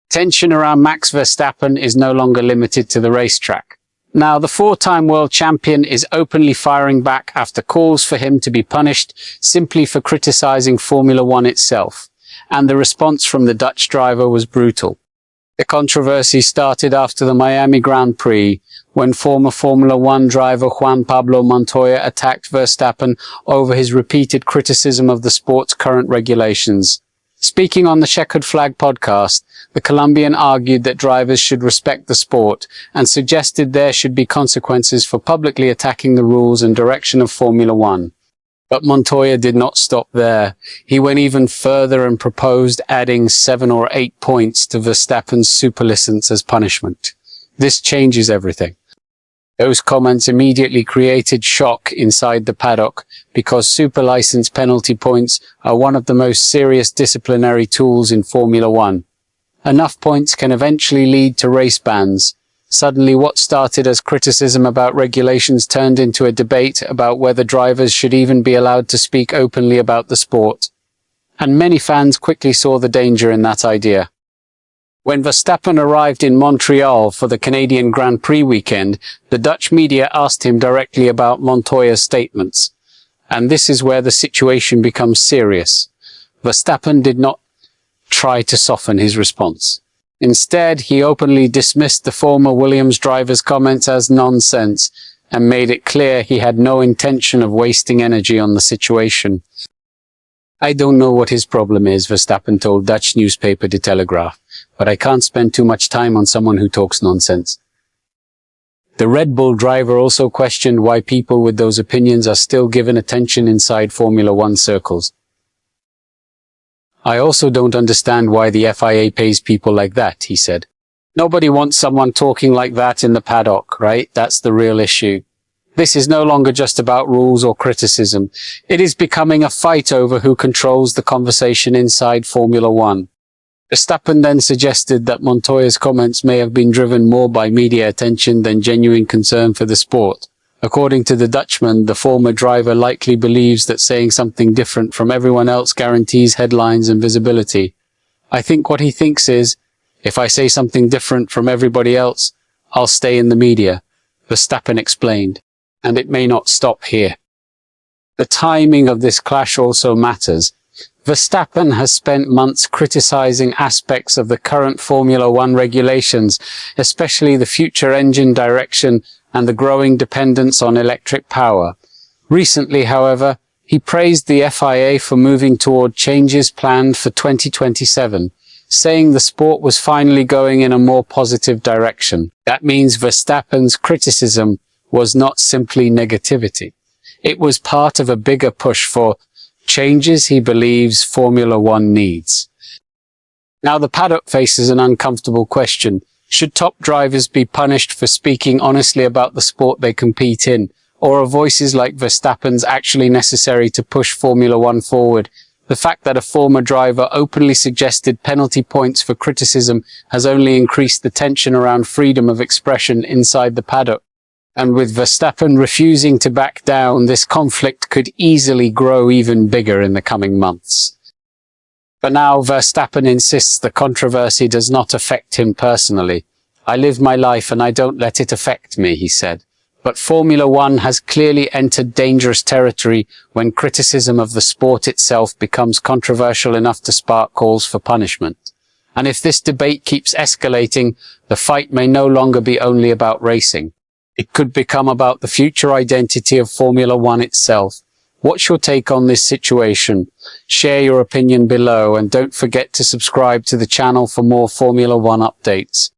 Tension around Max Verstappen is no longer limited to the racetrack. Now, the four-time world champion is openly firing back after calls for him to be punished simply for criticizing Formula One itself. And the response from the Dutch driver was brutal. The controversy started after the Miami Grand Prix, when former Formula One driver Juan Pablo Montoya attacked Verstappen over his repeated criticism of the sport's current regulations. Speaking on the Checkered Flag podcast, the Colombian argued that drivers should respect the sport and suggested there should be consequences for publicly attacking the rules and direction of Formula One. But Montoya did not stop there. He went even further and proposed adding 7 or 8 points to Verstappen's superlicense as punishment. This changes everything. Those comments immediately created shock inside the paddock because superlicense penalty points are one of the most serious disciplinary tools in Formula One. Enough points can eventually lead to race bans. Suddenly, what started as criticism about regulations turned into a debate about whether drivers should even be allowed to speak openly about the sport. And many fans quickly saw the danger in that idea. When Verstappen arrived in Montreal for the Canadian Grand Prix weekend, the Dutch media asked him directly about Montoya's statements. And this is where the situation becomes serious. Verstappen did not try to soften his response. Instead, he openly dismissed the former Williams driver's comments as nonsense and made it clear he had no intention of wasting energy on the situation. "I don't know what his problem is," Verstappen told Dutch newspaper De Telegraaf, "but I can't spend too much time on someone who talks nonsense." The Red Bull driver also questioned why people with those opinions are still given attention inside Formula One circles. "I also don't understand why the FIA pays people like that," he said. "Nobody wants someone talking like that in the paddock, right? That's the real issue. This is no longer just about rules or criticism. It is becoming a fight over who controls the conversation inside Formula One." Verstappen then suggested that Montoya's comments may have been driven more by media attention than genuine concern for the sport. According to the Dutchman, the former driver likely believes that saying something different from everyone else guarantees headlines and visibility. "I think what he thinks is, if I say something different from everybody else, I'll stay in the media," Verstappen explained. And it may not stop here. The timing of this clash also matters. Verstappen has spent months criticizing aspects of the current Formula One regulations, especially the future engine direction and the growing dependence on electric power. Recently, however, he praised the FIA for moving toward changes planned for 2027, saying the sport was finally going in a more positive direction. That means Verstappen's criticism was not simply negativity. It was part of a bigger push for changes he believes Formula One needs. Now the paddock faces an uncomfortable question. Should top drivers be punished for speaking honestly about the sport they compete in? Or are voices like Verstappen's actually necessary to push Formula One forward? The fact that a former driver openly suggested penalty points for criticism has only increased the tension around freedom of expression inside the paddock. And with Verstappen refusing to back down, this conflict could easily grow even bigger in the coming months. But now Verstappen insists the controversy does not affect him personally. "I live my life and I don't let it affect me," he said. But Formula One has clearly entered dangerous territory when criticism of the sport itself becomes controversial enough to spark calls for punishment. And if this debate keeps escalating, the fight may no longer be only about racing. It could become about the future identity of Formula One itself. What's your take on this situation? Share your opinion below and don't forget to subscribe to the channel for more Formula One updates.